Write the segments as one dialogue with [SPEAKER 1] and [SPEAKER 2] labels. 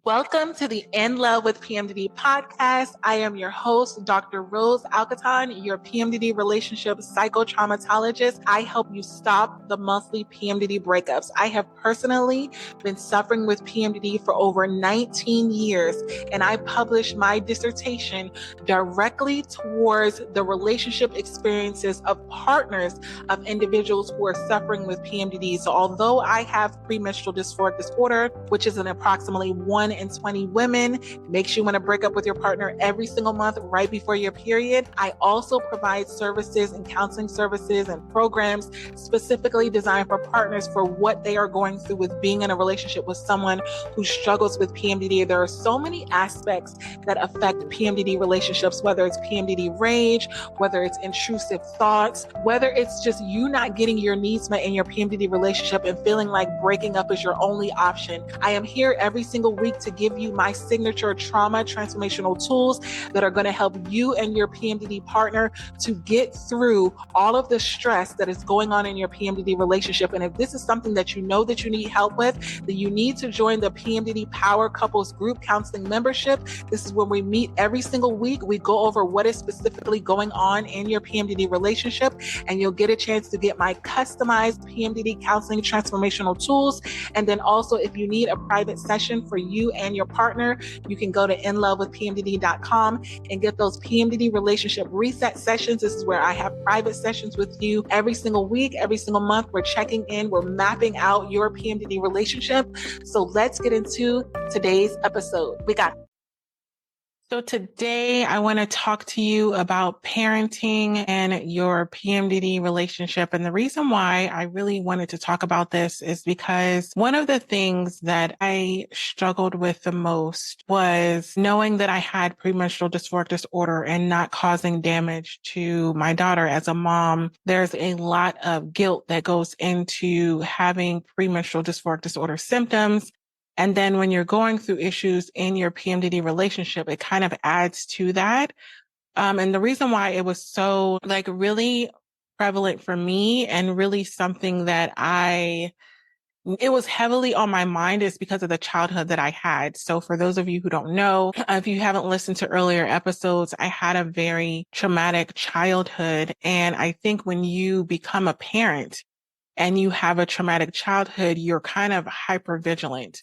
[SPEAKER 1] Welcome to the In Love with PMDD podcast. I am your host, Dr. Rose Alcaton, your PMDD relationship psychotraumatologist. I help you stop the monthly PMDD breakups. I have personally been suffering with PMDD for over 19 years, and I published my dissertation directly towards the relationship experiences of partners of individuals who are suffering with PMDD. So although I have premenstrual dysphoric disorder, which is an approximately 1 in 20 women, makes you want to break up with your partner every single month right before your period, I also provide services and counseling services and programs specifically designed for partners for what they are going through with being in a relationship with someone who struggles with PMDD. There are so many aspects that affect PMDD relationships, whether it's PMDD rage, whether it's intrusive thoughts, whether it's just you not getting your needs met in your PMDD relationship and feeling like breaking up is your only option. I am here every single week to give you my signature trauma transformational tools that are going to help you and your PMDD partner to get through all of the stress that is going on in your PMDD relationship. And if this is something that you know that you need help with, then you need to join the PMDD Power Couples Group Counseling Membership. This is when we meet every single week. We go over what is specifically going on in your PMDD relationship, and you'll get a chance to get my customized PMDD counseling transformational tools. And then also, if you need a private session for you and your partner, you can go to inlovewithpmdd.com and get those PMDD relationship reset sessions. This is where I have private sessions with you every single week, every single month. We're checking in, we're mapping out your PMDD relationship. So let's get into today's episode. So today I want to talk to you about parenting and your PMDD relationship. And the reason why I really wanted to talk about this is because one of the things that I struggled with the most was knowing that I had premenstrual dysphoric disorder and not causing damage to my daughter. As a mom, there's a lot of guilt that goes into having premenstrual dysphoric disorder symptoms. And then when you're going through issues in your PMDD relationship, it kind of adds to that. And the reason why it was so really prevalent for me and really something that it was heavily on my mind is because of the childhood that I had. So for those of you who don't know, if you haven't listened to earlier episodes, I had a very traumatic childhood. And I think when you become a parent and you have a traumatic childhood, you're kind of hypervigilant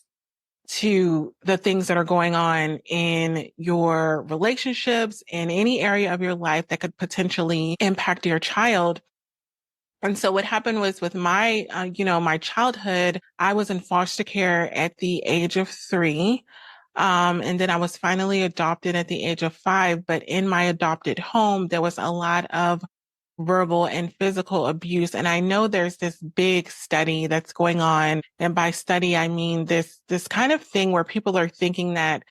[SPEAKER 1] to the things that are going on in your relationships in any area of your life that could potentially impact your child. And so what happened was with my, my childhood, I was in foster care at the age of 3. And then I was finally adopted at the age of 5. But in my adopted home, there was a lot of verbal and physical abuse. And I know there's this big study that's going on. And by study, I mean this kind of thing where people are thinking that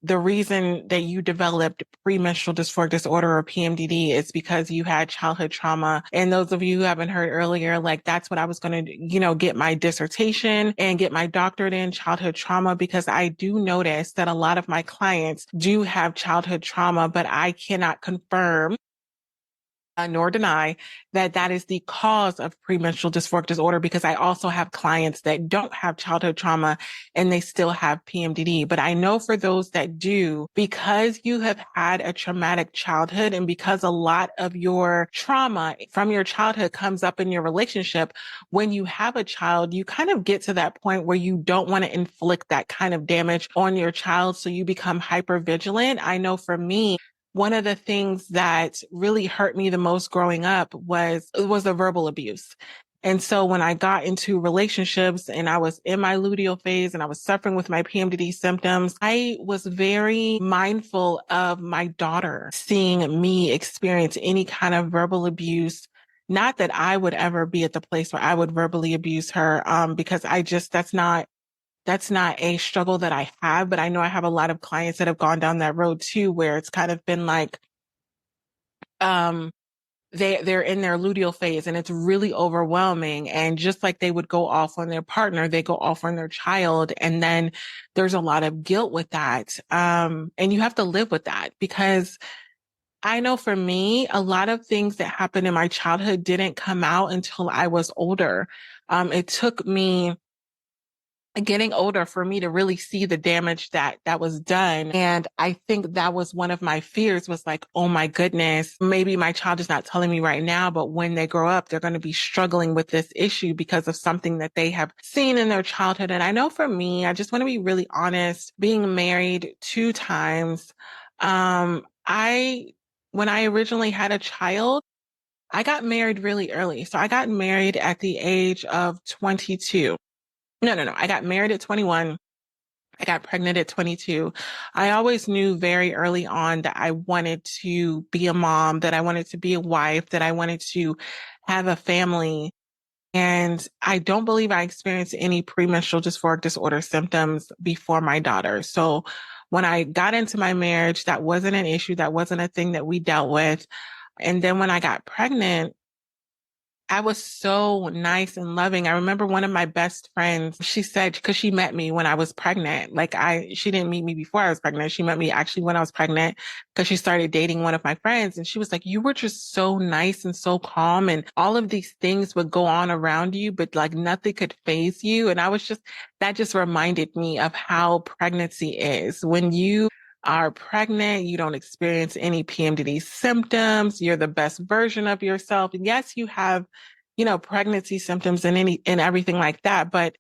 [SPEAKER 1] the reason that you developed premenstrual dysphoric disorder or PMDD is because you had childhood trauma. And those of you who haven't heard earlier, that's what I was going to, get my dissertation and get my doctorate in childhood trauma, because I do notice that a lot of my clients do have childhood trauma, but I cannot confirm nor deny that that is the cause of premenstrual dysphoric disorder, because I also have clients that don't have childhood trauma and they still have PMDD. But I know for those that do, because you have had a traumatic childhood and because a lot of your trauma from your childhood comes up in your relationship, when you have a child, you kind of get to that point where you don't want to inflict that kind of damage on your child. So you become hypervigilant. I know for me, one of the things that really hurt me the most growing up was the verbal abuse. And so when I got into relationships and I was in my luteal phase and I was suffering with my PMDD symptoms, I was very mindful of my daughter seeing me experience any kind of verbal abuse. Not that I would ever be at the place where I would verbally abuse her, because that's not a struggle that I have, but I know I have a lot of clients that have gone down that road too, where it's kind of been like, they're in their luteal phase and it's really overwhelming. And just like they would go off on their partner, they go off on their child. And then there's a lot of guilt with that. And you have to live with that, because I know for me, a lot of things that happened in my childhood didn't come out until I was older. It took me getting older for me to really see the damage that was done. And I think that was one of my fears, was like, oh my goodness, maybe my child is not telling me right now, but when they grow up, they're going to be struggling with this issue because of something that they have seen in their childhood. And I know for me, I just want to be really honest, being married 2 times, when I originally had a child, I got married really early. So I got married at the age of 22. No. I got married at 21. I got pregnant at 22. I always knew very early on that I wanted to be a mom, that I wanted to be a wife, that I wanted to have a family. And I don't believe I experienced any premenstrual dysphoric disorder symptoms before my daughter. So when I got into my marriage, that wasn't an issue. That wasn't a thing that we dealt with. And then when I got pregnant, I was so nice and loving. I remember one of my best friends, she said, because she met me when I was pregnant. She didn't meet me before I was pregnant. She met me actually when I was pregnant, because she started dating one of my friends. And she was like, you were just so nice and so calm. And all of these things would go on around you, but like nothing could faze you. And that just reminded me of how pregnancy is. When you are pregnant, you don't experience any PMDD symptoms. You're the best version of yourself. And yes, you have, pregnancy symptoms and everything like that, but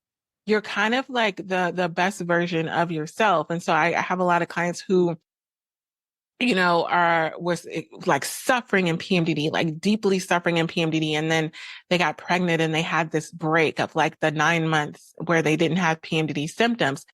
[SPEAKER 1] you're kind of like the best version of yourself. And so I have a lot of clients who, was like suffering in PMDD, like deeply suffering in PMDD. And then they got pregnant and they had this break of like the 9 months where they didn't have PMDD symptoms.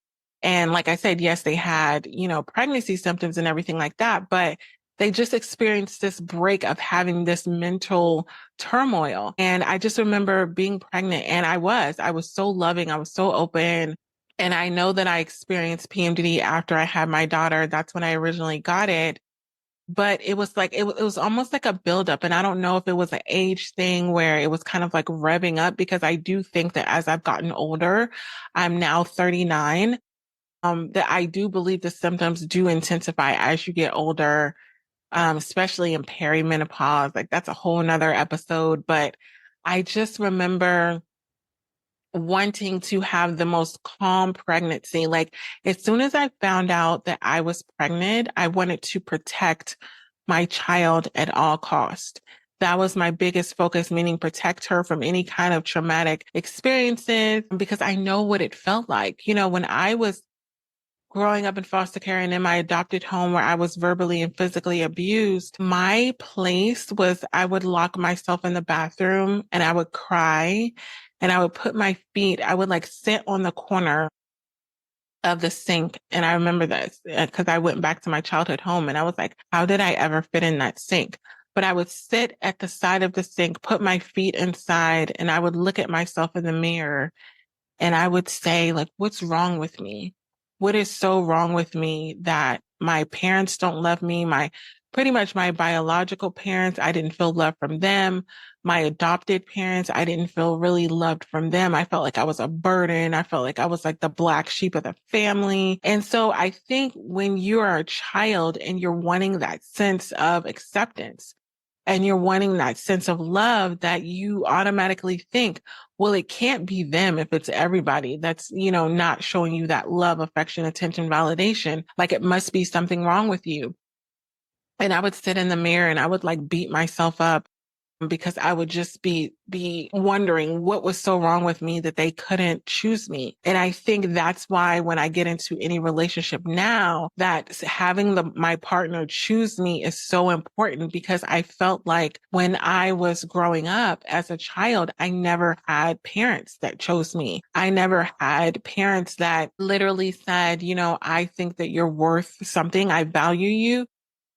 [SPEAKER 1] And like I said, yes, they had, pregnancy symptoms and everything like that, but they just experienced this break of having this mental turmoil. And I just remember being pregnant, and I was so loving. I was so open. And I know that I experienced PMDD after I had my daughter. That's when I originally got it. But it was like, it was almost like a buildup. And I don't know if it was an age thing where it was kind of like revving up, because I do think that as I've gotten older, I'm now 39, that I do believe the symptoms do intensify as you get older, especially in perimenopause. Like that's a whole nother episode. But I just remember wanting to have the most calm pregnancy. Like as soon as I found out that I was pregnant, I wanted to protect my child at all cost. That was my biggest focus, meaning protect her from any kind of traumatic experiences, because I know what it felt like. When I was growing up in foster care and in my adopted home where I was verbally and physically abused, my place was I would lock myself in the bathroom and I would cry, and I would put my feet, I would like sit on the corner of the sink. And I remember this because I went back to my childhood home and I was like, how did I ever fit in that sink? But I would sit at the side of the sink, put my feet inside, and I would look at myself in the mirror and I would say, like, what's wrong with me? What is so wrong with me that my parents don't love me? Pretty much my biological parents, I didn't feel love from them. My adopted parents, I didn't feel really loved from them. I felt like I was a burden. I felt like I was like the black sheep of the family. And so I think when you are a child and you're wanting that sense of acceptance, and you're wanting that sense of love, that you automatically think, well, it can't be them if it's everybody that's, not showing you that love, affection, attention, validation. Like it must be something wrong with you. And I would sit in the mirror and I would like beat myself up, because I would just be wondering what was so wrong with me that they couldn't choose me. And I think that's why when I get into any relationship now, that having my partner choose me is so important, because I felt like when I was growing up as a child, I never had parents that chose me. I never had parents that literally said, I think that you're worth something. I value you.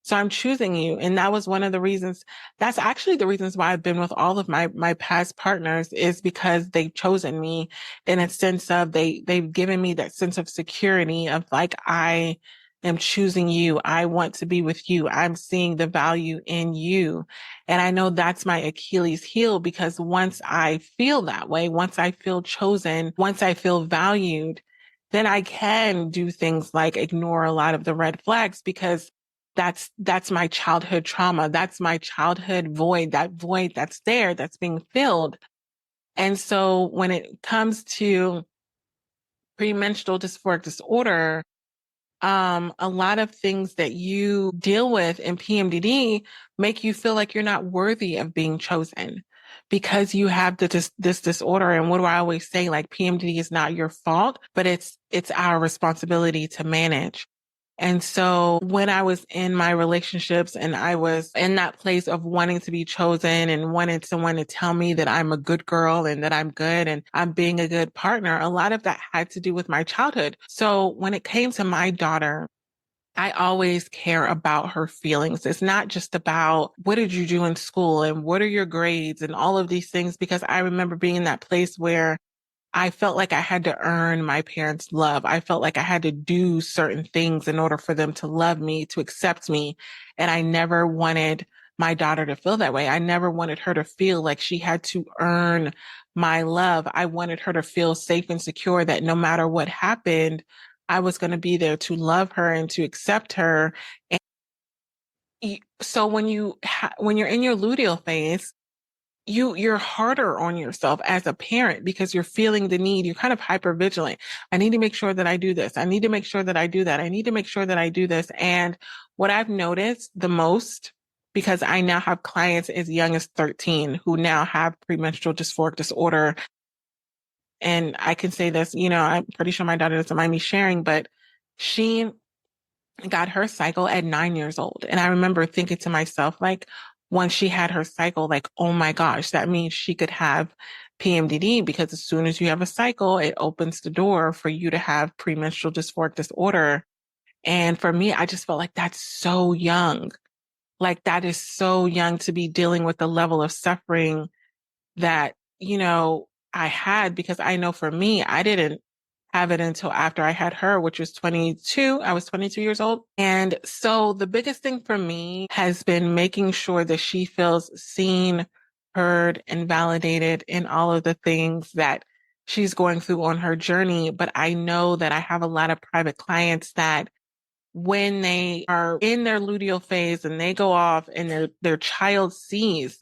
[SPEAKER 1] So I'm choosing you. And that was one of the reasons. That's actually the reasons why I've been with all of my past partners, is because they've chosen me in a sense of they've given me that sense of security of like, I am choosing you. I want to be with you. I'm seeing the value in you. And I know that's my Achilles heel, because once I feel that way, once I feel chosen, once I feel valued, then I can do things like ignore a lot of the red flags, because that's my childhood trauma. That's my childhood void, that void that's there, that's being filled. And so when it comes to premenstrual dysphoric disorder, a lot of things that you deal with in PMDD make you feel like you're not worthy of being chosen because you have this disorder. And what do I always say? Like, PMDD is not your fault, but it's our responsibility to manage. And so when I was in my relationships and I was in that place of wanting to be chosen and wanted someone to tell me that I'm a good girl and that I'm good and I'm being a good partner, a lot of that had to do with my childhood. So when it came to my daughter, I always care about her feelings. It's not just about what did you do in school and what are your grades and all of these things, because I remember being in that place where I felt like I had to earn my parents' love. I felt like I had to do certain things in order for them to love me, to accept me. And I never wanted my daughter to feel that way. I never wanted her to feel like she had to earn my love. I wanted her to feel safe and secure that no matter what happened, I was going to be there to love her and to accept her. And so when you're in your luteal phase, you're harder on yourself as a parent because you're feeling the need. You're kind of hyper vigilant. I need to make sure that I do this. I need to make sure that I do that. I need to make sure that I do this. And what I've noticed the most, because I now have clients as young as 13 who now have premenstrual dysphoric disorder. And I can say this, I'm pretty sure my daughter doesn't mind me sharing, but she got her cycle at 9 years old. And I remember thinking to myself, like, once she had her cycle, like, oh my gosh, that means she could have PMDD, because as soon as you have a cycle, it opens the door for you to have premenstrual dysphoric disorder. And for me, I just felt like that's so young. Like, that is so young to be dealing with the level of suffering that, I had, because I know for me, I didn't have it until after I had her, which was 22. I was 22 years old. And so the biggest thing for me has been making sure that she feels seen, heard, and validated in all of the things that she's going through on her journey. But I know that I have a lot of private clients that when they are in their luteal phase and they go off and their child sees,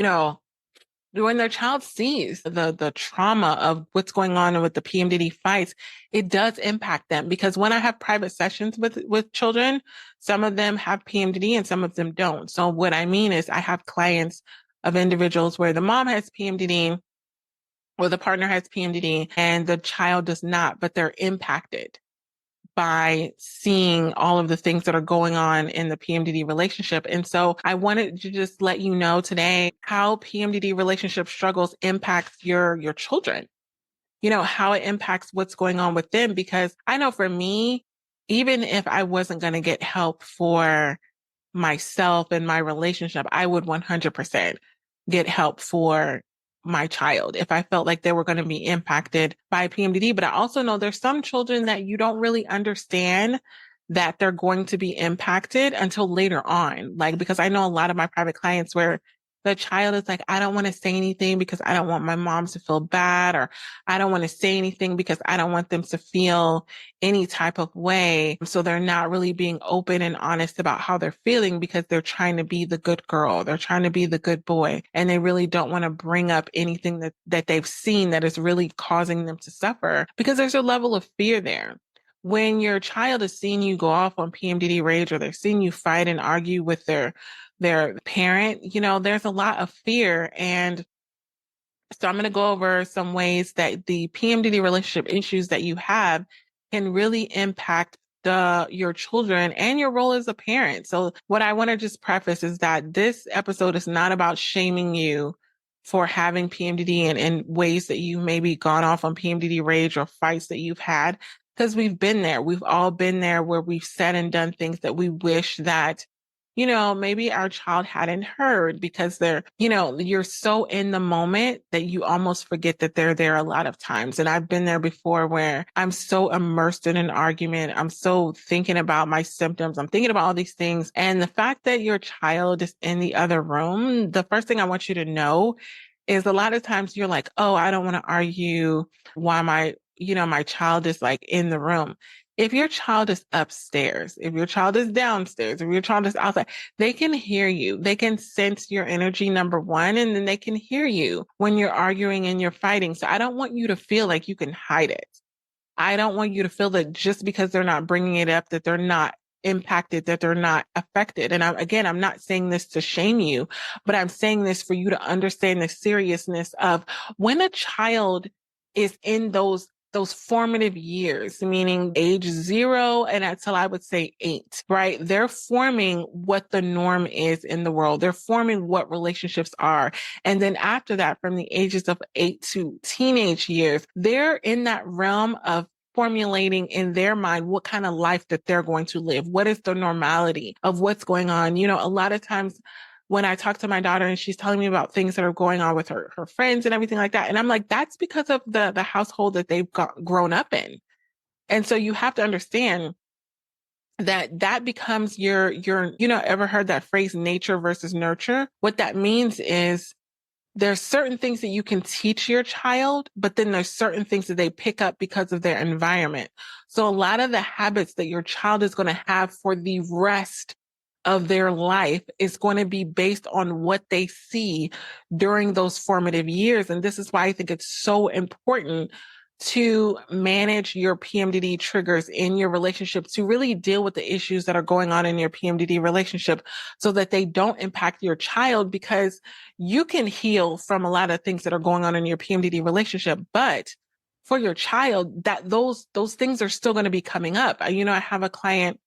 [SPEAKER 1] when their child sees the trauma of what's going on with the PMDD fights, it does impact them. Because when I have private sessions with children, some of them have PMDD and some of them don't. So what I mean is I have clients of individuals where the mom has PMDD or the partner has PMDD and the child does not, but they're impacted by seeing all of the things that are going on in the PMDD relationship. And so I wanted to just let you know today how PMDD relationship struggles impacts your children, how it impacts what's going on with them. Because I know for me, even if I wasn't going to get help for myself and my relationship, I would 100% get help for my child if I felt like they were going to be impacted by PMDD. But I also know there's some children that you don't really understand that they're going to be impacted until later on. Like, because I know a lot of my private clients where the child is like, I don't want to say anything because I don't want my mom to feel bad, or I don't want to say anything because I don't want them to feel any type of way. So they're not really being open and honest about how they're feeling because they're trying to be the good girl. They're trying to be the good boy. And they really don't want to bring up anything that they've seen that is really causing them to suffer, because there's a level of fear there. When your child is seeing you go off on PMDD rage, or they're seeing you fight and argue with their parent, there's a lot of fear. And so I'm going to go over some ways that the PMDD relationship issues that you have can really impact your children and your role as a parent. So what I want to just preface is that this episode is not about shaming you for having PMDD and ways that you maybe gone off on PMDD rage or fights that you've had, because we've been there. We've all been there where we've said and done things that we wish that maybe our child hadn't heard, because you're so in the moment that you almost forget that they're there a lot of times. And I've been there before where I'm so immersed in an argument. I'm so thinking about my symptoms. I'm thinking about all these things. And the fact that your child is in the other room, the first thing I want you to know is a lot of times you're like, oh, I don't want to argue why my child is like in the room. If your child is upstairs, if your child is downstairs, if your child is outside, they can hear you. They can sense your energy, number one, and then they can hear you when you're arguing and you're fighting. So I don't want you to feel like you can hide it. I don't want you to feel that just because they're not bringing it up, that they're not impacted, that they're not affected. And I'm not saying this to shame you, but I'm saying this for you to understand the seriousness of when a child is in those formative years, meaning age 0 and until I would say 8, right? They're forming what the norm is in the world. They're forming what relationships are. And then after that, from the ages of 8 to teenage years, they're in that realm of formulating in their mind what kind of life that they're going to live. What is the normality of what's going on? You know, a lot of times when I talk to my daughter and she's telling me about things that are going on with her friends and everything like that. And I'm like, that's because of the household that they've grown up in. And so you have to understand that that becomes ever heard that phrase, nature versus nurture? What that means is there's certain things that you can teach your child, but then there's certain things that they pick up because of their environment. So a lot of the habits that your child is going to have for the rest of their life is going to be based on what they see during those formative years. And this is why I think it's so important to manage your PMDD triggers in your relationship, to really deal with the issues that are going on in your PMDD relationship so that they don't impact your child, because you can heal from a lot of things that are going on in your PMDD relationship, but for your child, that those things are still going to be coming up. I have a client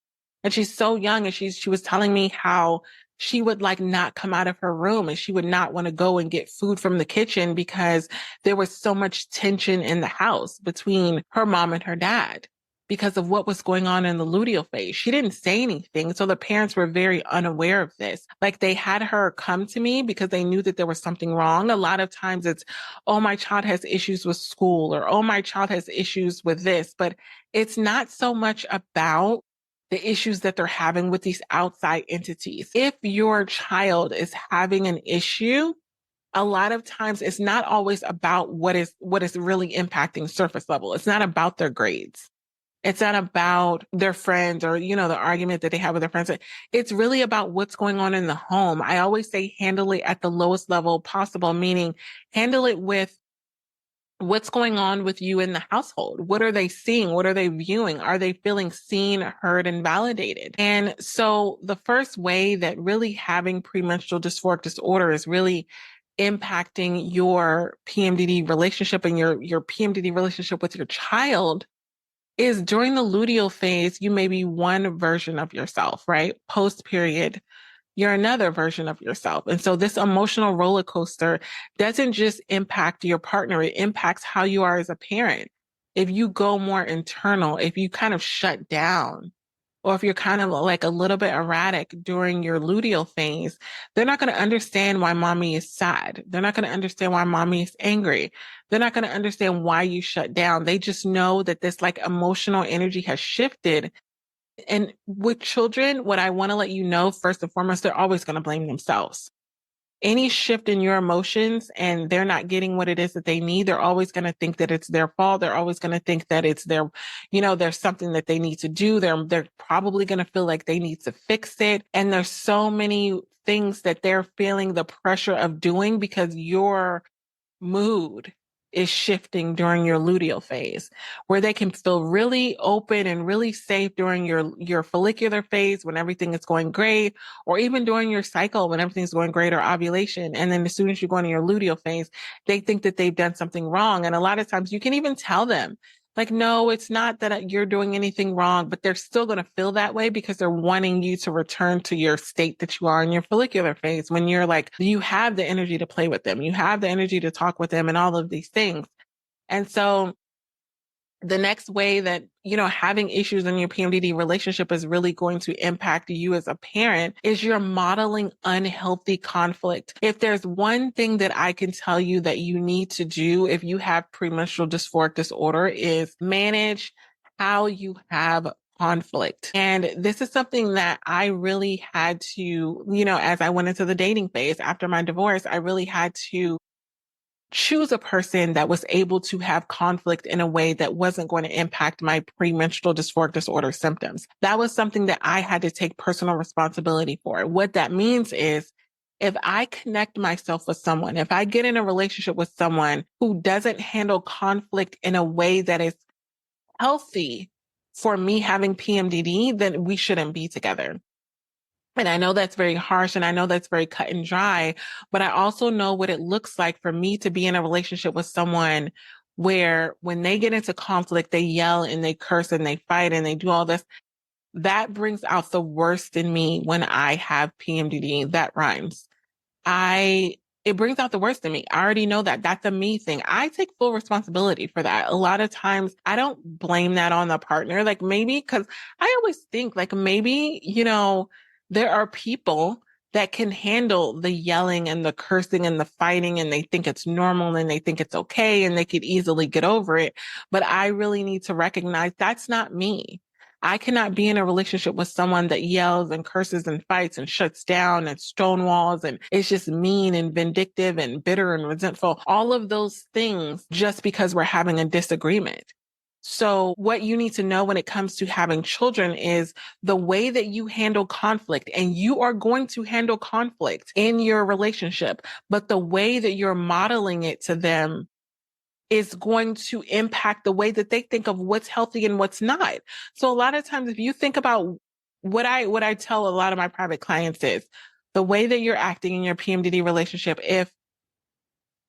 [SPEAKER 1] and she's so young, and she was telling me how she would like not come out of her room and she would not want to go and get food from the kitchen because there was so much tension in the house between her mom and her dad because of what was going on in the luteal phase. She didn't say anything. So the parents were very unaware of this. Like, they had her come to me because they knew that there was something wrong. A lot of times it's, oh, my child has issues with school, or, oh, my child has issues with this, but it's not so much about the issues that they're having with these outside entities. If your child is having an issue, a lot of times it's not always about what is really impacting surface level. It's not about their grades. It's not about their friends or, the argument that they have with their friends. It's really about what's going on in the home. I always say handle it at the lowest level possible, meaning handle it with what's going on with you in the household. What are they seeing? What are they viewing? Are they feeling seen, heard, and validated? And so the first way that really having premenstrual dysphoric disorder is really impacting your PMDD relationship and your PMDD relationship with your child is during the luteal phase, you may be one version of yourself, right? Post period, you're another version of yourself. And so this emotional roller coaster doesn't just impact your partner, it impacts how you are as a parent. If you go more internal, if you kind of shut down, or if you're kind of like a little bit erratic during your luteal phase, they're not going to understand why mommy is sad. They're not going to understand why mommy is angry. They're not going to understand why you shut down. They just know that this like emotional energy has shifted. And with children, what I want to let you know, first and foremost, they're always going to blame themselves. Any shift in your emotions and they're not getting what it is that they need, they're always going to think that it's their fault. They're always going to think that it's their, there's something that they need to do. They're probably going to feel like they need to fix it. And there's so many things that they're feeling the pressure of doing because your mood is shifting during your luteal phase, where they can feel really open and really safe during your follicular phase when everything is going great, or even during your cycle when everything's going great, or ovulation. And then as soon as you go into your luteal phase, they think that they've done something wrong. And a lot of times you can even tell them, like, no, it's not that you're doing anything wrong, but they're still going to feel that way because they're wanting you to return to your state that you are in your follicular phase, when you're like, you have the energy to play with them. You have the energy to talk with them and all of these things. And so the next way that, having issues in your PMDD relationship is really going to impact you as a parent is you're modeling unhealthy conflict. If there's one thing that I can tell you that you need to do if you have premenstrual dysphoric disorder is manage how you have conflict. And this is something that I really had to, as I went into the dating phase after my divorce, I really had to choose a person that was able to have conflict in a way that wasn't going to impact my premenstrual dysphoric disorder symptoms. That was something that I had to take personal responsibility for. What that means is, if I connect myself with someone, if I get in a relationship with someone who doesn't handle conflict in a way that is healthy for me having PMDD, then we shouldn't be together. And I know that's very harsh and I know that's very cut and dry, but I also know what it looks like for me to be in a relationship with someone where when they get into conflict, they yell and they curse and they fight and they do all this. That brings out the worst in me when I have PMDD. That rhymes. It brings out the worst in me. I already know that that's a me thing. I take full responsibility for that. A lot of times I don't blame that on the partner. Like maybe, cause I always think like maybe, there are people that can handle the yelling and the cursing and the fighting and they think it's normal and they think it's okay and they could easily get over it. But I really need to recognize that's not me. I cannot be in a relationship with someone that yells and curses and fights and shuts down and stonewalls and is just mean and vindictive and bitter and resentful. All of those things just because we're having a disagreement. So what you need to know when it comes to having children is the way that you handle conflict, and you are going to handle conflict in your relationship, but the way that you're modeling it to them is going to impact the way that they think of what's healthy and what's not. So a lot of times, if you think about what I tell a lot of my private clients is the way that you're acting in your PMDD relationship, if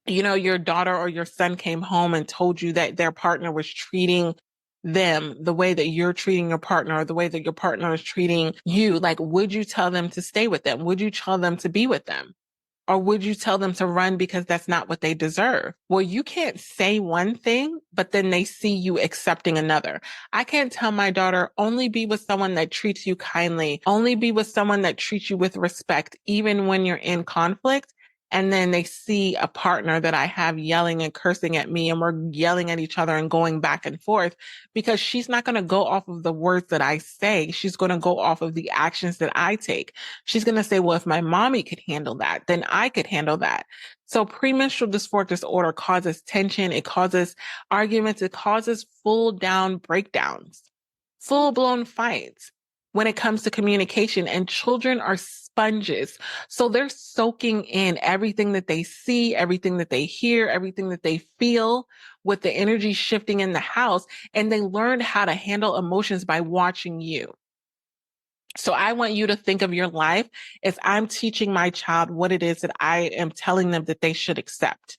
[SPEAKER 1] your daughter or your son came home and told you that their partner was treating them the way that you're treating your partner or the way that your partner is treating you, like, would you tell them to stay with them? Would you tell them to be with them? Or would you tell them to run because that's not what they deserve? Well, you can't say one thing, but then they see you accepting another. I can't tell my daughter, only be with someone that treats you kindly, only be with someone that treats you with respect, even when you're in conflict. And then they see a partner that I have yelling and cursing at me and we're yelling at each other and going back and forth, because she's not going to go off of the words that I say. She's going to go off of the actions that I take. She's going to say, well, if my mommy could handle that, then I could handle that. So premenstrual dysphoric disorder causes tension. It causes arguments. It causes full down breakdowns, full blown fights when it comes to communication, and children are sponges. So they're soaking in everything that they see, everything that they hear, everything that they feel with the energy shifting in the house. And they learn how to handle emotions by watching you. So I want you to think of your life as I'm teaching my child what it is that I am telling them that they should accept.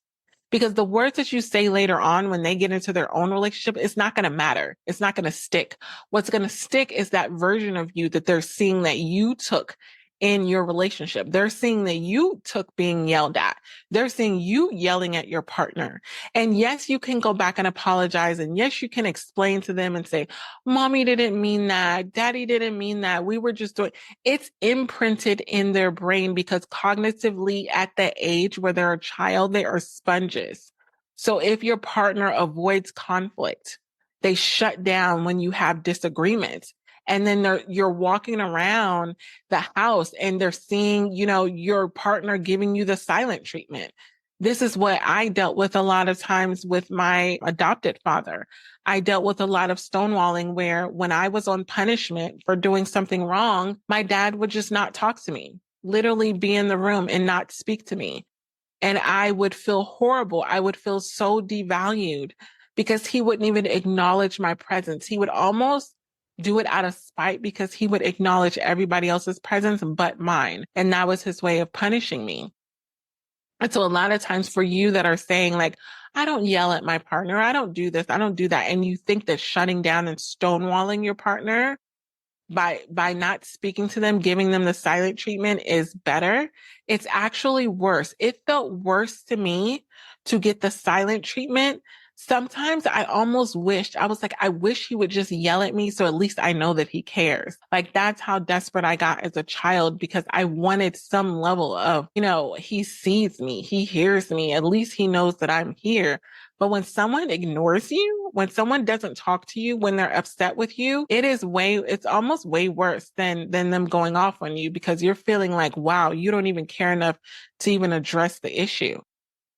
[SPEAKER 1] Because the words that you say later on when they get into their own relationship, it's not going to matter. It's not going to stick. What's going to stick is that version of you that they're seeing that you took in your relationship. They're seeing that you took being yelled at. They're seeing you yelling at your partner. And yes, you can go back and apologize. And yes, you can explain to them and say, mommy didn't mean that. Daddy didn't mean that. We were just doing, it's imprinted in their brain because cognitively at the age where they're a child, they are sponges. So if your partner avoids conflict, they shut down when you have disagreements. And then you're walking around the house and they're seeing, your partner giving you the silent treatment. This is what I dealt with a lot of times with my adopted father. I dealt with a lot of stonewalling where when I was on punishment for doing something wrong, my dad would just not talk to me, literally be in the room and not speak to me. And I would feel horrible. I would feel so devalued because he wouldn't even acknowledge my presence. He would almost do it out of spite because he would acknowledge everybody else's presence but mine. And that was his way of punishing me. And so a lot of times for you that are saying like, I don't yell at my partner, I don't do this, I don't do that. And you think that shutting down and stonewalling your partner by not speaking to them, giving them the silent treatment is better. It's actually worse. It felt worse to me to get the silent treatment. Sometimes I almost wished, I was like, I wish he would just yell at me so at least I know that he cares. Like that's how desperate I got as a child because I wanted some level of, he sees me, he hears me, at least he knows that I'm here. But when someone ignores you, when someone doesn't talk to you, when they're upset with you, it's almost way worse than them going off on you because you're feeling like, wow, you don't even care enough to even address the issue.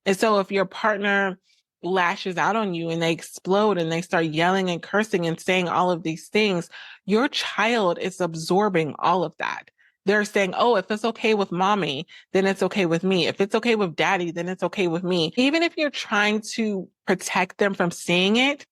[SPEAKER 1] And so if your partner lashes out on you and they explode and they start yelling and cursing and saying all of these things, your child is absorbing all of that. They're saying, oh, if it's okay with mommy, then it's okay with me. If it's okay with daddy, then it's okay with me. Even if you're trying to protect them from seeing it,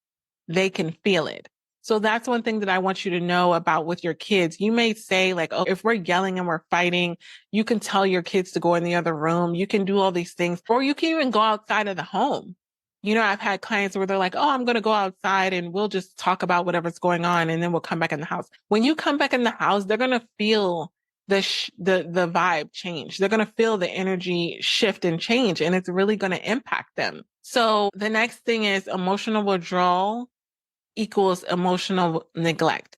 [SPEAKER 1] they can feel it. So that's one thing that I want you to know about with your kids. You may say like, oh, if we're yelling and we're fighting, you can tell your kids to go in the other room. You can do all these things, or you can even go outside of the home. You know, I've had clients where they're like, oh, I'm going to go outside and we'll just talk about whatever's going on. And then we'll come back in the house. When you come back in the house, they're going to feel the vibe change. They're going to feel the energy shift and change, and it's really going to impact them. So the next thing is emotional withdrawal equals emotional neglect.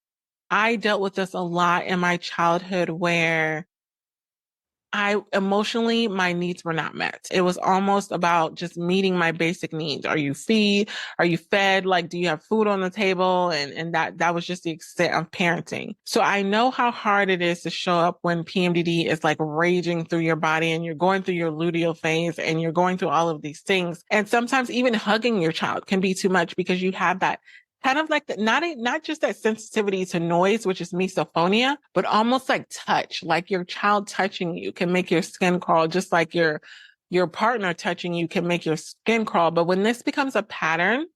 [SPEAKER 1] I dealt with this a lot in my childhood where my needs were not met. It was almost about just meeting my basic needs. Are you fed? Like, do you have food on the table? And that was just the extent of parenting. So I know how hard it is to show up when PMDD is like raging through your body and you're going through your luteal phase and you're going through all of these things. And sometimes even hugging your child can be too much because you have that kind of like not just that sensitivity to noise, which is misophonia, but almost like touch, like your child touching you can make your skin crawl, just like your partner touching you can make your skin crawl. But when this becomes a pattern,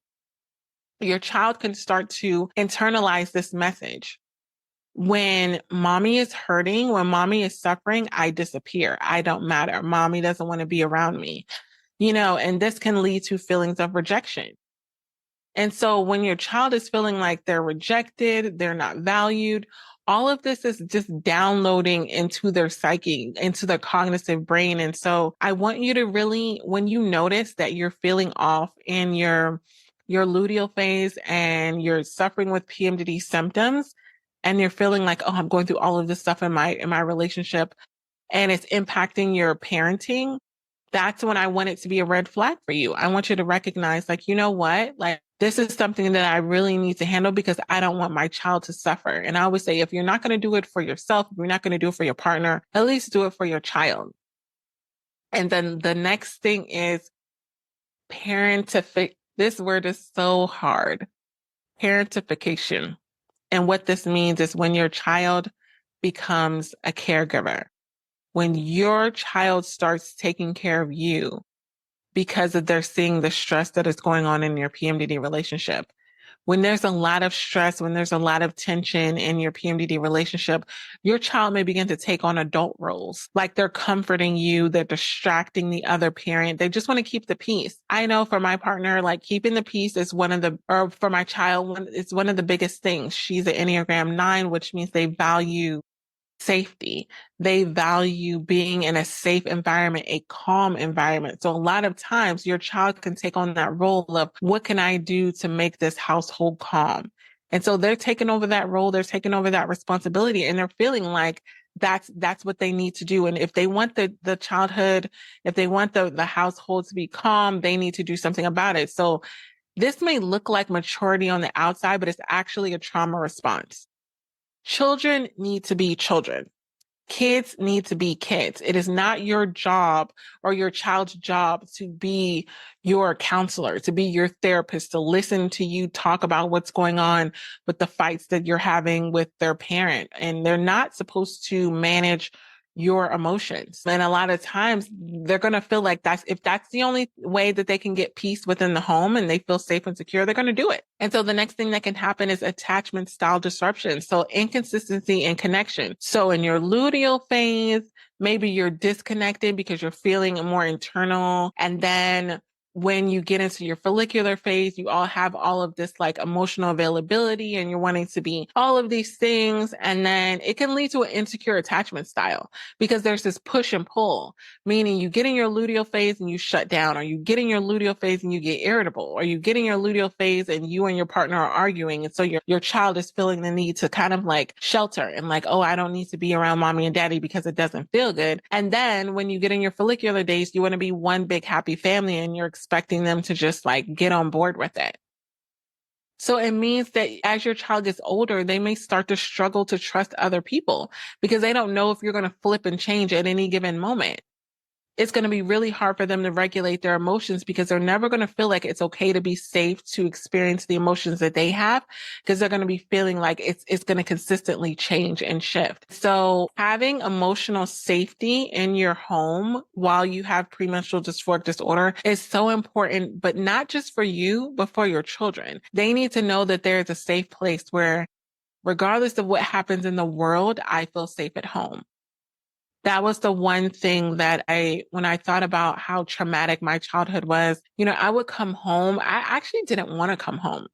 [SPEAKER 1] your child can start to internalize this message. When mommy is hurting, when mommy is suffering, I disappear. I don't matter. Mommy doesn't want to be around me, and this can lead to feelings of rejection. And so when your child is feeling like they're rejected, they're not valued, all of this is just downloading into their psyche, into their cognitive brain. And so I want you to really, when you notice that you're feeling off in your luteal phase and you're suffering with PMDD symptoms, and you're feeling like, oh, I'm going through all of this stuff in my relationship and it's impacting your parenting, that's when I want it to be a red flag for you. I want you to recognize, like, you know what? Like, this is something that I really need to handle because I don't want my child to suffer. And I always say, if you're not going to do it for yourself, if you're not going to do it for your partner, at least do it for your child. And then the next thing is parentific. This word is so hard. Parentification. And what this means is when your child becomes a caregiver, when your child starts taking care of you because they're seeing the stress that is going on in your PMDD relationship. When there's a lot of stress, when there's a lot of tension in your PMDD relationship, your child may begin to take on adult roles, like they're comforting you, they're distracting the other parent. They just want to keep the peace. I know for my partner, like keeping the peace is or for my child, it's one of the biggest things. She's an Enneagram 9, which means they value safety. They value being in a safe environment, a calm environment. So a lot of times your child can take on that role of what can I do to make this household calm? And so they're taking over that role. They're taking over that responsibility and they're feeling like that's what they need to do. And if they want the childhood, if they want the household to be calm, they need to do something about it. So this may look like maturity on the outside, but it's actually a trauma response. Children need to be children. Kids need to be kids. It is not your job or your child's job to be your counselor, to be your therapist, to listen to you talk about what's going on with the fights that you're having with their parent. And they're not supposed to manage your emotions. And a lot of times they're going to feel like if that's the only way that they can get peace within the home and they feel safe and secure, they're going to do it. And so the next thing that can happen is attachment style disruption. So inconsistency in connection. So in your luteal phase, maybe you're disconnected because you're feeling more internal. And then when you get into your follicular phase, you all have all of this like emotional availability and you're wanting to be all of these things. And then it can lead to an insecure attachment style because there's this push and pull, meaning you get in your luteal phase and you shut down, or you get in your luteal phase and you get irritable, or you get in your luteal phase and you and your partner are arguing. And so your child is feeling the need to kind of like shelter and like, oh, I don't need to be around mommy and daddy because it doesn't feel good. And then when you get in your follicular days, you want to be one big happy family and you're expecting them to just like get on board with it. So it means that as your child gets older, they may start to struggle to trust other people because they don't know if you're going to flip and change at any given moment. it's going to be really hard for them to regulate their emotions because they're never going to feel like it's okay to be safe to experience the emotions that they have, because they're going to be feeling like it's going to consistently change and shift. So having emotional safety in your home while you have premenstrual dysphoric disorder is so important, but not just for you, but for your children. They need to know that there's a safe place where, regardless of what happens in the world, I feel safe at home. That was the one thing that when I thought about how traumatic my childhood was, I would come home. I actually didn't want to come home.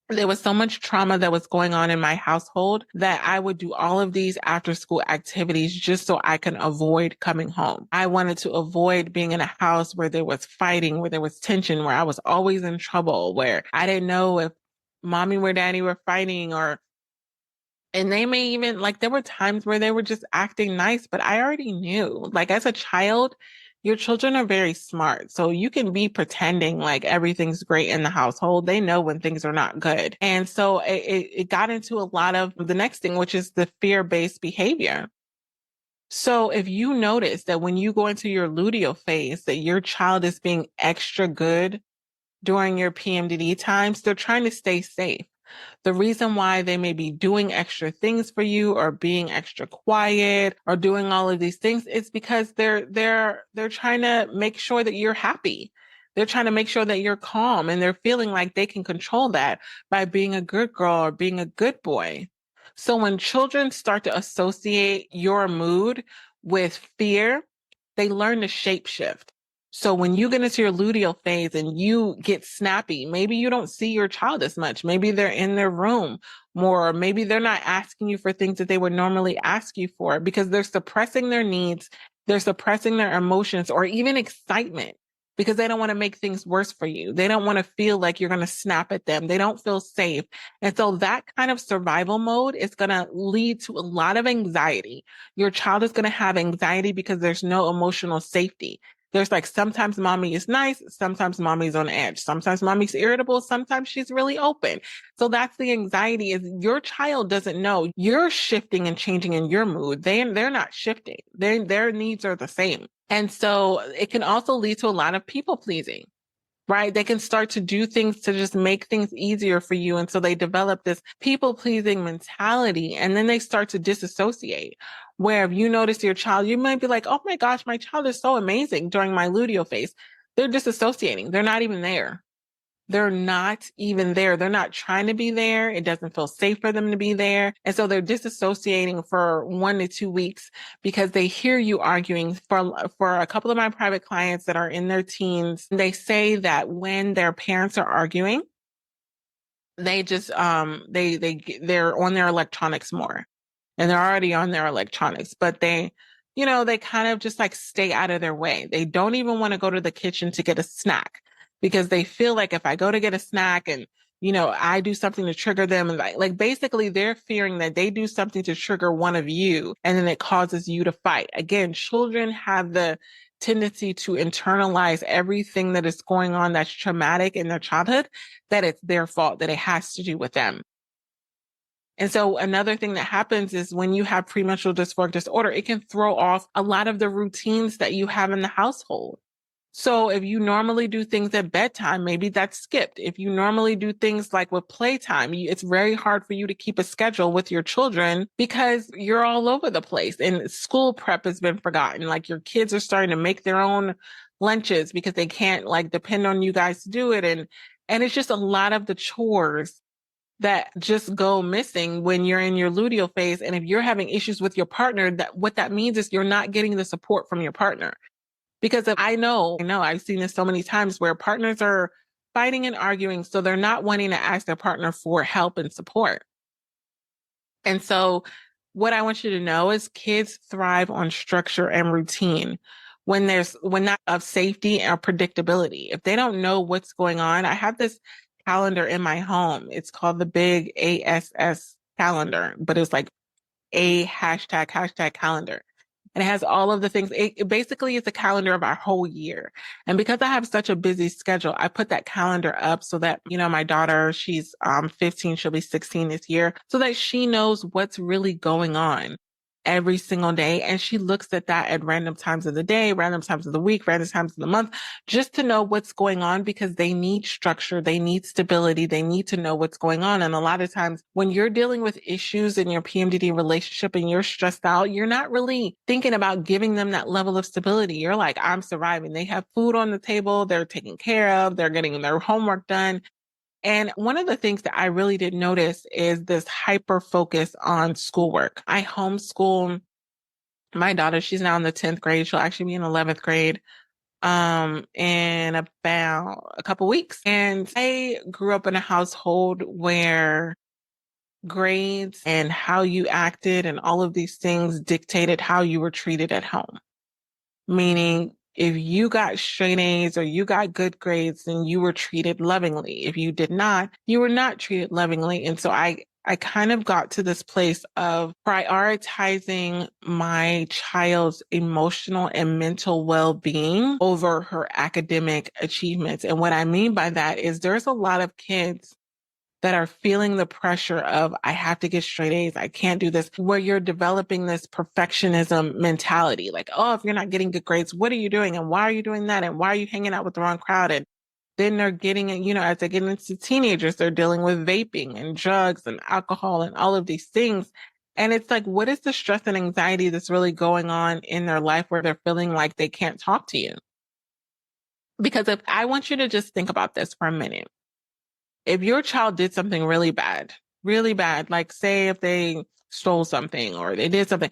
[SPEAKER 1] There was so much trauma that was going on in my household that I would do all of these after school activities just so I can avoid coming home. I wanted to avoid being in a house where there was fighting, where there was tension, where I was always in trouble, where I didn't know if mommy or daddy were fighting, and they may even, like, there were times where they were just acting nice, but I already knew. Like, as a child, your children are very smart. So you can be pretending like everything's great in the household. They know when things are not good. And so it got into a lot of the next thing, which is the fear-based behavior. So if you notice that when you go into your luteal phase, that your child is being extra good during your PMDD times, they're trying to stay safe. The reason why they may be doing extra things for you or being extra quiet or doing all of these things is because they're trying to make sure that you're happy. They're trying to make sure that you're calm, and they're feeling like they can control that by being a good girl or being a good boy. So when children start to associate your mood with fear, they learn to shapeshift. So when you get into your luteal phase and you get snappy, maybe you don't see your child as much. Maybe they're in their room more, or maybe they're not asking you for things that they would normally ask you for because they're suppressing their needs, they're suppressing their emotions, or even excitement because they don't want to make things worse for you. They don't want to feel like you're going to snap at them. They don't feel safe. And so that kind of survival mode is going to lead to a lot of anxiety. Your child is going to have anxiety because there's no emotional safety. There's like, sometimes mommy is nice, sometimes mommy's on edge, sometimes mommy's irritable, sometimes she's really open. So that's the anxiety, is your child doesn't know you're shifting and changing in your mood. They're not shifting. Their needs are the same. And so it can also lead to a lot of people pleasing, right? They can start to do things to just make things easier for you. And so they develop this people pleasing mentality, and then they start to disassociate. Where if you notice your child, you might be like, oh my gosh, my child is so amazing during my luteal phase. They're disassociating. They're not even there. They're not even there. They're not trying to be there. It doesn't feel safe for them to be there. And so they're disassociating for 1 to 2 weeks because they hear you arguing. For a couple of my private clients that are in their teens, they say that when their parents are arguing, they just, they're on their electronics more, and they're already on their electronics, but they kind of just like stay out of their way. They don't even want to go to the kitchen to get a snack because they feel like if I go to get a snack and, I do something to trigger them, and like basically they're fearing that they do something to trigger one of you and then it causes you to fight. Again, children have the tendency to internalize everything that is going on that's traumatic in their childhood, that it's their fault, that it has to do with them. And so another thing that happens is when you have premenstrual dysphoric disorder, it can throw off a lot of the routines that you have in the household. So if you normally do things at bedtime, maybe that's skipped. If you normally do things like with playtime, it's very hard for you to keep a schedule with your children because you're all over the place, and school prep has been forgotten. Like, your kids are starting to make their own lunches because they can't like depend on you guys to do it. And it's just a lot of the chores that just go missing when you're in your luteal phase. And if you're having issues with your partner, what that means is you're not getting the support from your partner. Because if I know, I've seen this so many times where partners are fighting and arguing, so they're not wanting to ask their partner for help and support. And so what I want you to know is kids thrive on structure and routine when not of safety or predictability. If they don't know what's going on, I have this calendar in my home. It's called the Big ASS calendar, but it's like a hashtag calendar. And it has all of the things. It basically is a calendar of our whole year. And because I have such a busy schedule, I put that calendar up so that, my daughter, she's 15, she'll be 16 this year, so that she knows what's really going on. every single day. And she looks at that at random times of the day, random times of the week, random times of the month, just to know what's going on, because they need structure, they need stability, they need to know what's going on. And a lot of times when you're dealing with issues in your PMDD relationship and you're stressed out, you're not really thinking about giving them that level of stability. You're like, I'm surviving. They have food on the table, they're taken care of, they're getting their homework done. And one of the things that I really did notice is this hyper focus on schoolwork. I homeschool my daughter. She's now in the 10th grade. She'll actually be in 11th grade in about a couple weeks. And I grew up in a household where grades and how you acted and all of these things dictated how you were treated at home. Meaning, if you got straight A's or you got good grades, then you were treated lovingly. If you did not, you were not treated lovingly. And so I kind of got to this place of prioritizing my child's emotional and mental well-being over her academic achievements. And what I mean by that is there's a lot of kids that are feeling the pressure of, I have to get straight A's, I can't do this, where you're developing this perfectionism mentality. Like, oh, if you're not getting good grades, what are you doing? And why are you doing that? And why are you hanging out with the wrong crowd? And then they're getting, as they get into teenagers, they're dealing with vaping and drugs and alcohol and all of these things. And it's like, what is the stress and anxiety that's really going on in their life where they're feeling like they can't talk to you? Because if I want you to just think about this for a minute. If your child did something really bad, like say if they stole something or they did something,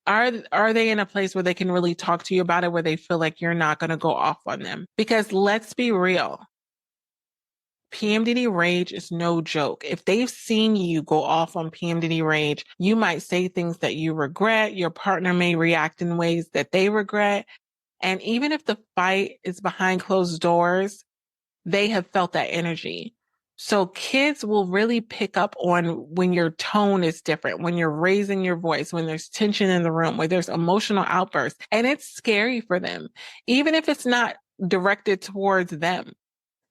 [SPEAKER 1] are they in a place where they can really talk to you about it, where they feel like you're not going to go off on them? Because let's be real. PMDD rage is no joke. If they've seen you go off on PMDD rage, you might say things that you regret. Your partner may react in ways that they regret. And even if the fight is behind closed doors, they have felt that energy. So kids will really pick up on when your tone is different, when you're raising your voice, when there's tension in the room, when there's emotional outbursts, and it's scary for them, even if it's not directed towards them.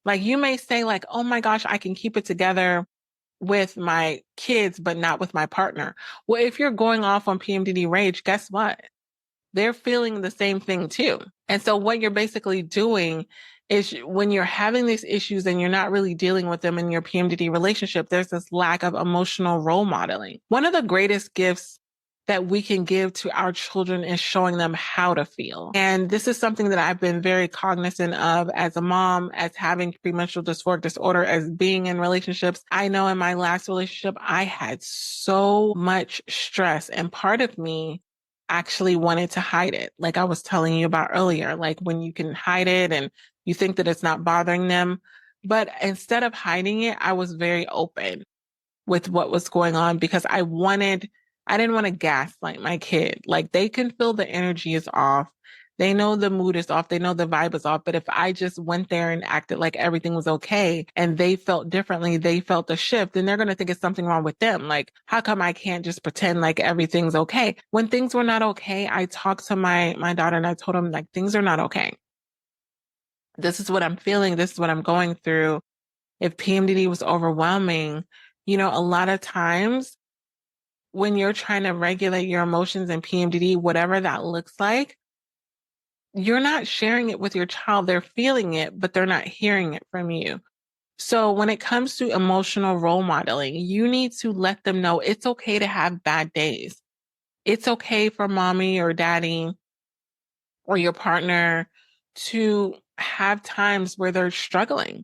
[SPEAKER 1] Like you may say like, oh my gosh, I can keep it together with my kids, but not with my partner. Well, if you're going off on PMDD rage, guess what? They're feeling the same thing too. And so what you're basically doing is when you're having these issues and you're not really dealing with them in your PMDD relationship, there's this lack of emotional role modeling. One of the greatest gifts that we can give to our children is showing them how to feel. And this is something that I've been very cognizant of as a mom, as having premenstrual dysphoric disorder, as being in relationships. I know in my last relationship, I had so much stress, and part of me actually wanted to hide it. Like I was telling you about earlier, like when you can hide it and you think that it's not bothering them. But instead of hiding it, I was very open with what was going on because I didn't want to gaslight my kid. Like they can feel the energy is off. They know the mood is off. They know the vibe is off. But if I just went there and acted like everything was okay and they felt differently, they felt a shift, then they're going to think it's something wrong with them. Like, how come I can't just pretend like everything's okay? When things were not okay, I talked to my daughter and I told him like, things are not okay. This is what I'm feeling. This is what I'm going through. If PMDD was overwhelming, a lot of times when you're trying to regulate your emotions and PMDD, whatever that looks like, you're not sharing it with your child. They're feeling it, but they're not hearing it from you. So when it comes to emotional role modeling, you need to let them know it's okay to have bad days. It's okay for mommy or daddy or your partner to have times where they're struggling,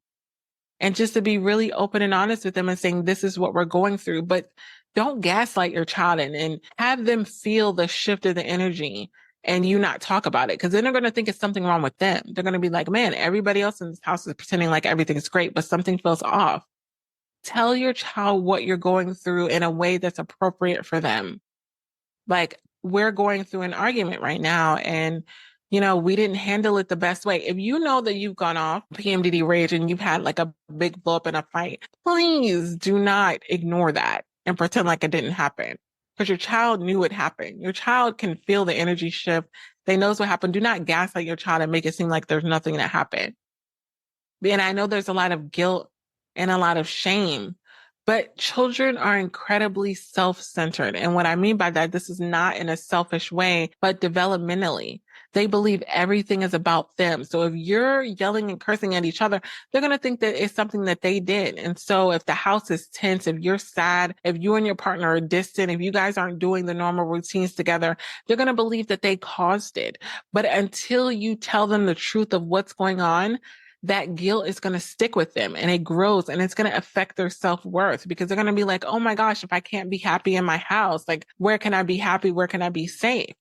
[SPEAKER 1] and just to be really open and honest with them and saying, this is what we're going through. But don't gaslight your child and have them feel the shift of the energy and you not talk about it. Cause then they're going to think it's something wrong with them. They're going to be like, man, everybody else in this house is pretending like everything's great, but something feels off. Tell your child what you're going through in a way that's appropriate for them. Like, we're going through an argument right now and we didn't handle it the best way. If you know that you've gone off PMDD rage and you've had like a big blow up in a fight, please do not ignore that and pretend like it didn't happen, because your child knew it happened. Your child can feel the energy shift. They knows what happened. Do not gaslight your child and make it seem like there's nothing that happened. And I know there's a lot of guilt and a lot of shame, But children are incredibly self-centered. And what I mean by that, this is not in a selfish way, but developmentally. They believe everything is about them. So if you're yelling and cursing at each other, they're going to think that it's something that they did. And so if the house is tense, if you're sad, if you and your partner are distant, if you guys aren't doing the normal routines together, they're going to believe that they caused it. But until you tell them the truth of what's going on, that guilt is going to stick with them and it grows and it's going to affect their self-worth because they're going to be like, oh my gosh, if I can't be happy in my house, like where can I be happy? Where can I be safe?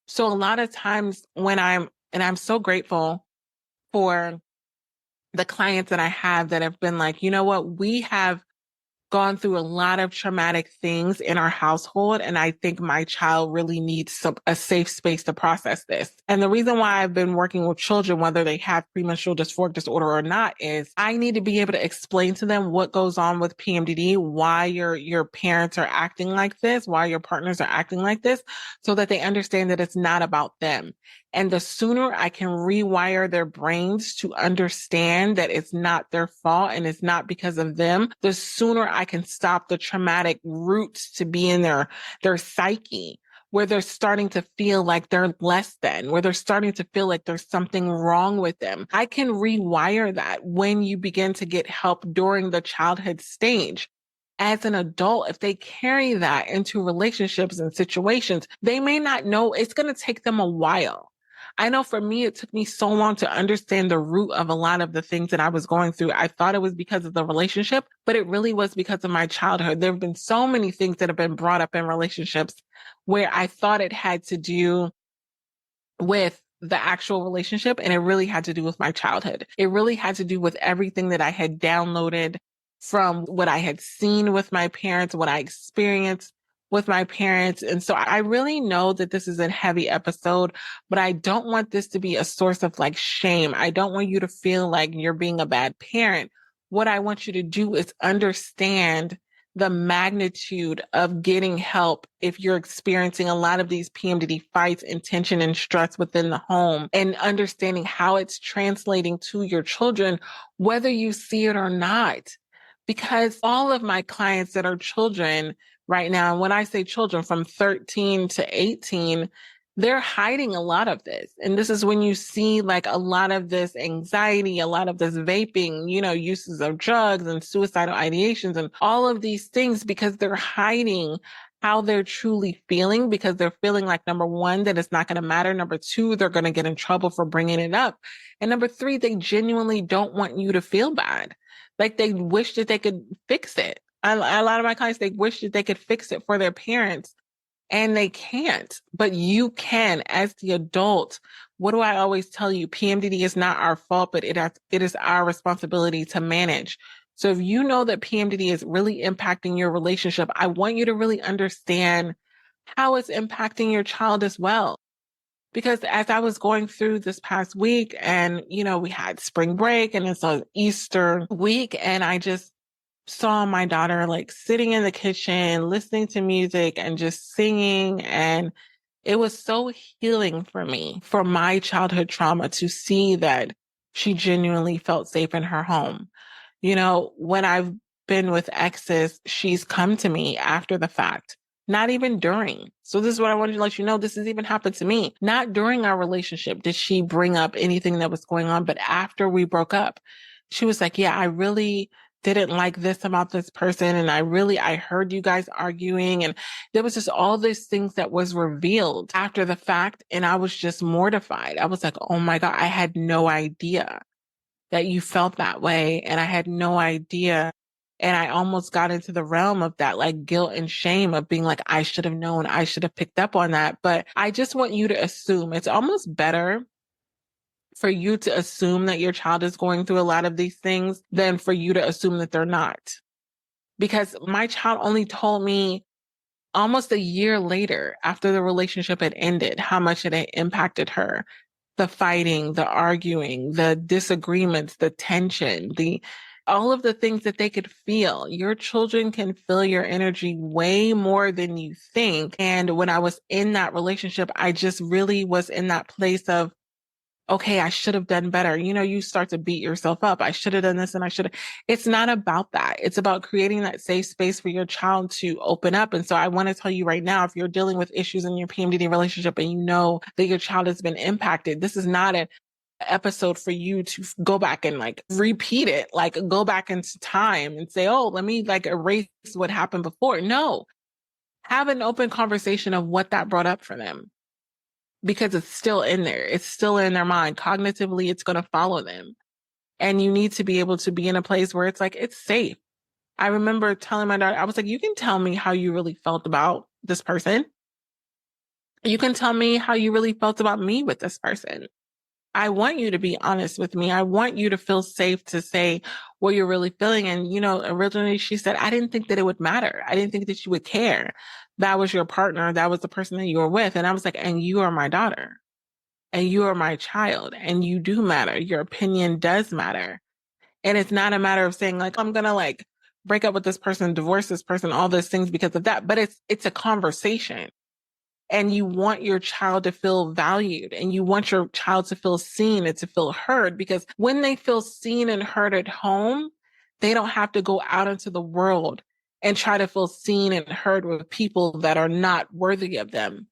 [SPEAKER 1] So a lot of times I'm so grateful for the clients that I have that have been like, you know what, we have gone through a lot of traumatic things in our household. And I think my child really needs a safe space to process this. And the reason why I've been working with children, whether they have premenstrual dysphoric disorder or not, is I need to be able to explain to them what goes on with PMDD, why your parents are acting like this, why your partners are acting like this, so that they understand that it's not about them. And the sooner I can rewire their brains to understand that it's not their fault and it's not because of them, the sooner I can stop the traumatic roots to be in their psyche, where they're starting to feel like they're less than, where they're starting to feel like there's something wrong with them. I can rewire that when you begin to get help during the childhood stage. As an adult, if they carry that into relationships and situations, they may not know. It's going to take them a while. I know for me, it took me so long to understand the root of a lot of the things that I was going through. I thought it was because of the relationship, but it really was because of my childhood. There have been so many things that have been brought up in relationships where I thought it had to do with the actual relationship, and it really had to do with my childhood. It really had to do with everything that I had downloaded from what I had seen with my parents, what I experienced with my parents. And so I really know that this is a heavy episode, but I don't want this to be a source of like shame. I don't want you to feel like you're being a bad parent. What I want you to do is understand the magnitude of getting help if you're experiencing a lot of these PMDD fights and tension and stress within the home, and understanding how it's translating to your children, whether you see it or not. Because all of my clients that are children right now, and when I say children from 13 to 18, they're hiding a lot of this. And this is when you see like a lot of this anxiety, a lot of this vaping, uses of drugs and suicidal ideations and all of these things, because they're hiding how they're truly feeling, because they're feeling like, number one, that it's not going to matter. Number two, they're going to get in trouble for bringing it up. And number three, they genuinely don't want you to feel bad. Like they wish that they could fix it. A lot of my clients, they wish that they could fix it for their parents. And they can't, but you can as the adult. What do I always tell you? PMDD is not our fault, but it is our responsibility to manage. So if you know that PMDD is really impacting your relationship, I want you to really understand how it's impacting your child as well. Because as I was going through this past week and, we had spring break and it's an Easter week, and I just saw my daughter like sitting in the kitchen, listening to music and just singing. And it was so healing for me, for my childhood trauma, to see that she genuinely felt safe in her home. When I've been with exes, she's come to me after the fact, not even during. So this is what I wanted to let you know. This has even happened to me. Not during our relationship did she bring up anything that was going on, but after we broke up, she was like, yeah, I really didn't like this about this person. And I heard you guys arguing. And there was just all these things that was revealed after the fact. And I was just mortified. I was like, oh my God, I had no idea that you felt that way. And I had no idea. And I almost got into the realm of that like guilt and shame of being like, I should have known, I should have picked up on that. But I just want you to assume it's almost better for you to assume that your child is going through a lot of these things than for you to assume that they're not. Because my child only told me almost a year later, after the relationship had ended, how much it had impacted her. The fighting, the arguing, the disagreements, the tension, all of the things that they could feel. Your children can feel your energy way more than you think. And when I was in that relationship, I just really was in that place of okay, I should have done better. You start to beat yourself up. I should have done this and I should have. It's not about that. It's about creating that safe space for your child to open up. And so I want to tell you right now, if you're dealing with issues in your PMDD relationship and you know that your child has been impacted, this is not an episode for you to go back and like repeat it, like go back into time and say, oh, let me like erase what happened before. No, have an open conversation of what that brought up for them, because it's still in there. It's still in their mind. Cognitively, it's going to follow them. And you need to be able to be in a place where it's like, it's safe. I remember telling my daughter, I was like, you can tell me how you really felt about this person. You can tell me how you really felt about me with this person. I want you to be honest with me. I want you to feel safe to say what you're really feeling. And, originally she said, I didn't think that it would matter. I didn't think that you would care. That was your partner. That was the person that you were with. And I was like, and you are my daughter and you are my child and you do matter. Your opinion does matter. And it's not a matter of saying like, I'm going to like break up with this person, divorce this person, all those things because of that. But it's a conversation. And you want your child to feel valued and you want your child to feel seen and to feel heard, because when they feel seen and heard at home, they don't have to go out into the world and try to feel seen and heard with people that are not worthy of them.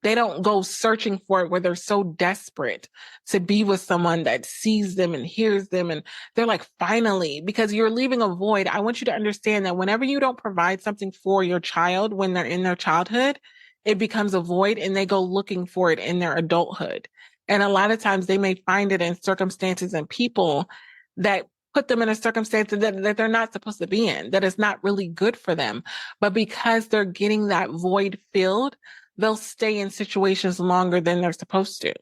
[SPEAKER 1] They don't go searching for it where they're so desperate to be with someone that sees them and hears them. And they're like, finally, because you're leaving a void. I want you to understand that whenever you don't provide something for your child when they're in their childhood, it becomes a void and they go looking for it in their adulthood. And a lot of times they may find it in circumstances and people that put them in a circumstance that they're not supposed to be in, that is not really good for them. But because they're getting that void filled, they'll stay in situations longer than they're supposed to,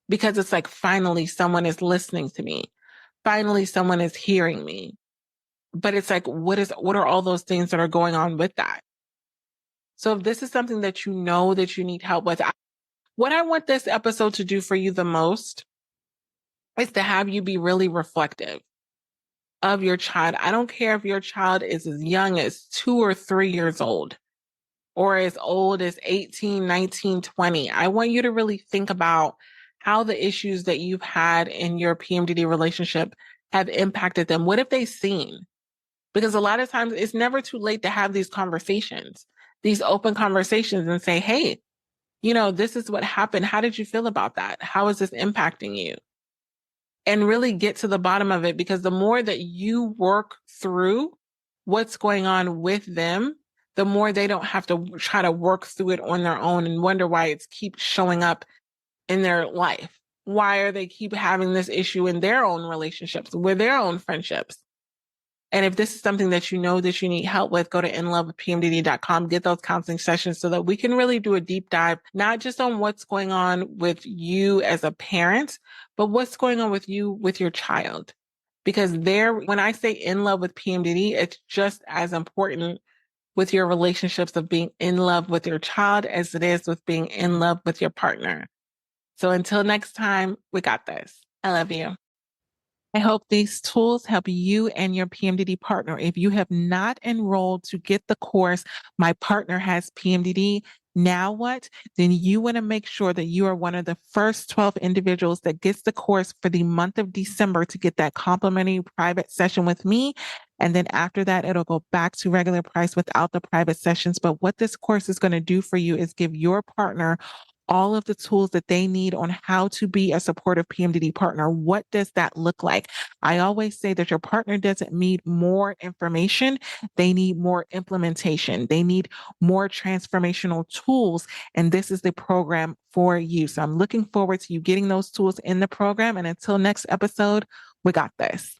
[SPEAKER 1] because it's like, finally, someone is listening to me. Finally, someone is hearing me. But it's like, what are all those things that are going on with that? So if this is something that you know that you need help with, what I want this episode to do for you the most is to have you be really reflective of your child. I don't care if your child is as young as 2 or 3 years old, or as old as 18, 19, 20. I want you to really think about how the issues that you've had in your PMDD relationship have impacted them. What have they seen? Because a lot of times it's never too late to have these conversations, these open conversations, and say, hey, this is what happened. How did you feel about that? How is this impacting you? And really get to the bottom of it, because the more that you work through what's going on with them, the more they don't have to try to work through it on their own and wonder why it keeps showing up in their life. Why are they keep having this issue in their own relationships, with their own friendships? And if this is something that you know that you need help with, go to inlovewithpmdd.com, get those counseling sessions so that we can really do a deep dive, not just on what's going on with you as a parent, but what's going on with you, with your child. Because when I say in love with PMDD, it's just as important with your relationships of being in love with your child as it is with being in love with your partner. So until next time, we got this. I love you. I hope these tools help you and your PMDD partner. If you have not enrolled to get the course, My Partner Has PMDD, now what? Then you want to make sure that you are one of the first 12 individuals that gets the course for the month of December to get that complimentary private session with me. And then after that, it'll go back to regular price without the private sessions. But what this course is going to do for you is give your partner all of the tools that they need on how to be a supportive PMDD partner. What does that look like? I always say that your partner doesn't need more information. They need more implementation. They need more transformational tools. And this is the program for you. So I'm looking forward to you getting those tools in the program. And until next episode, we got this.